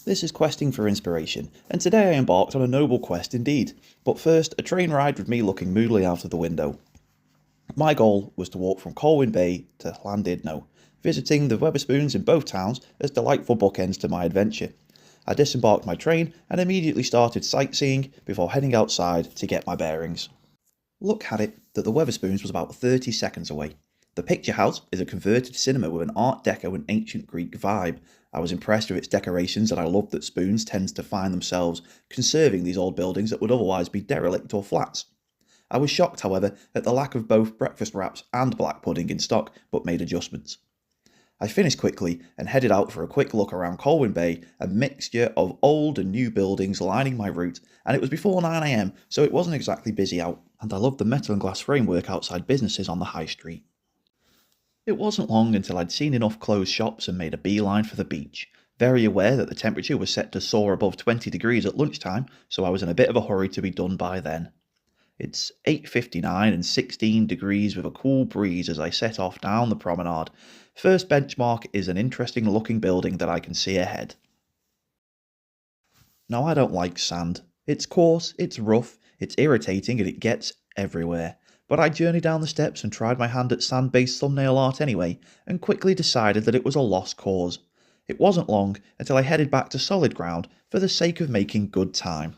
This is Questing for Inspiration, and today I embarked on a noble quest indeed. But first, a train ride with me looking moodily out of the window. My goal was to walk from Colwyn Bay to Llandudno, visiting the Wetherspoons in both towns as delightful bookends to my adventure. I disembarked my train and immediately started sightseeing before heading outside to get my bearings. Luck had it that the Wetherspoons was about 30 seconds away. The picture house is a converted cinema with an Art Deco and ancient Greek vibe. I was impressed with its decorations, and I love that Spoons tends to find themselves conserving these old buildings that would otherwise be derelict or flats. I was shocked, however, at the lack of both breakfast wraps and black pudding in stock, but made adjustments. I finished quickly and headed out for a quick look around Colwyn Bay, a mixture of old and new buildings lining my route, and it was before 9 AM, so it wasn't exactly busy out, and I loved the metal and glass framework outside businesses on the high street. It wasn't long until I'd seen enough closed shops and made a beeline for the beach, very aware that the temperature was set to soar above 20 degrees at lunchtime, so I was in a bit of a hurry to be done by then. It's 8:59 and 16 degrees with a cool breeze as I set off down the promenade. First benchmark is an interesting looking building that I can see ahead. Now, I don't like sand. It's coarse, it's rough, it's irritating, and it gets everywhere. But I journeyed down the steps and tried my hand at sand-based thumbnail art anyway, and quickly decided that it was a lost cause. It wasn't long until I headed back to solid ground for the sake of making good time.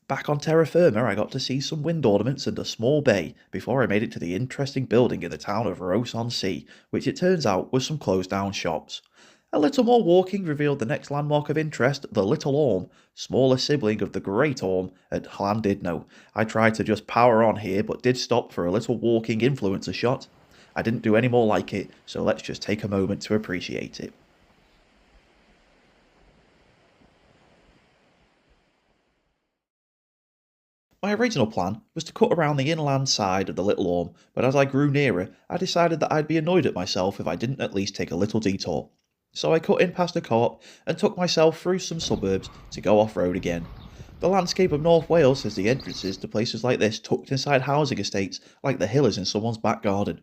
Back on terra firma, I got to see some wind ornaments and a small bay before I made it to the interesting building in the town of Ross-on-Sea, which it turns out was some closed down shops. A little more walking revealed the next landmark of interest, the Little Orme, smaller sibling of the Great Orme at Llandudno. I tried to just power on here, but did stop for a little walking influencer shot. I didn't do any more like it, so let's just take a moment to appreciate it. My original plan was to cut around the inland side of the Little Orme, but as I grew nearer, I decided that I'd be annoyed at myself if I didn't at least take a little detour. So I cut in past a co-op and took myself through some suburbs to go off-road again. The landscape of North Wales has the entrances to places like this tucked inside housing estates like the hill is in someone's back garden.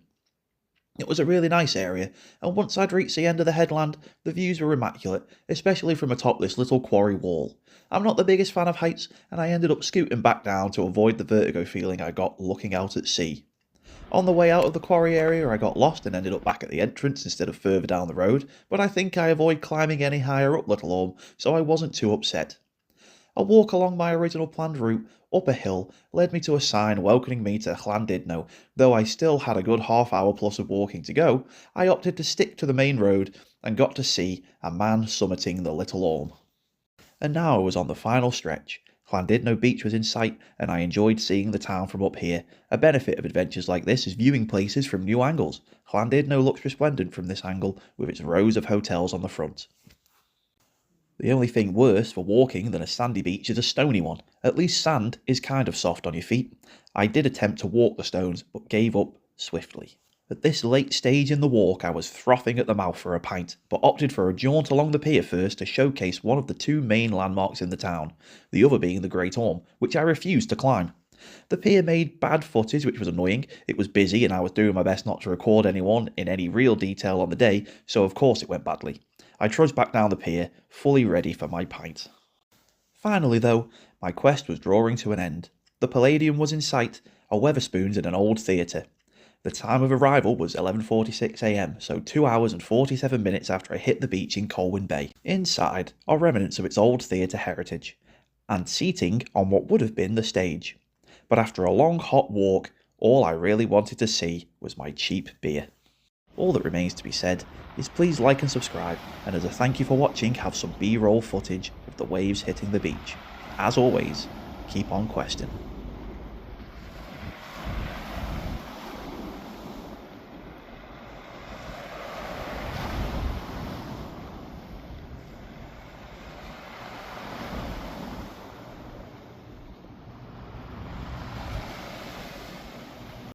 It was a really nice area, and once I'd reached the end of the headland, the views were immaculate, especially from atop this little quarry wall. I'm not the biggest fan of heights, and I ended up scooting back down to avoid the vertigo feeling I got looking out at sea. On the way out of the quarry area, I got lost and ended up back at the entrance instead of further down the road, but I think I avoid climbing any higher up Little Orme, so I wasn't too upset. A walk along my original planned route up a hill led me to a sign welcoming me to Llandudno. Though I still had a good half hour plus of walking to go, I opted to stick to the main road and got to see a man summiting the Little Orme. And now I was on the final stretch. Llandudno beach was in sight, and I enjoyed seeing the town from up here. A benefit of adventures like this is viewing places from new angles. Llandudno looks resplendent from this angle, with its rows of hotels on the front. The only thing worse for walking than a sandy beach is a stony one. At least sand is kind of soft on your feet. I did attempt to walk the stones, but gave up swiftly. At this late stage in the walk, I was frothing at the mouth for a pint, but opted for a jaunt along the pier first to showcase one of the two main landmarks in the town, the other being the Great Orme, which I refused to climb. The pier made bad footage, which was annoying. It was busy, and I was doing my best not to record anyone in any real detail on the day, so of course it went badly. I trudged back down the pier, fully ready for my pint. Finally, though, my quest was drawing to an end. The Palladium was in sight, a Wetherspoons in an old theatre. The time of arrival was 11:46 AM, so 2 hours and 47 minutes after I hit the beach in Colwyn Bay. Inside are remnants of its old theatre heritage, and seating on what would have been the stage. But after a long hot walk, all I really wanted to see was my cheap beer. All that remains to be said is please like and subscribe, and as a thank you for watching, have some B-roll footage of the waves hitting the beach. As always, keep on questing.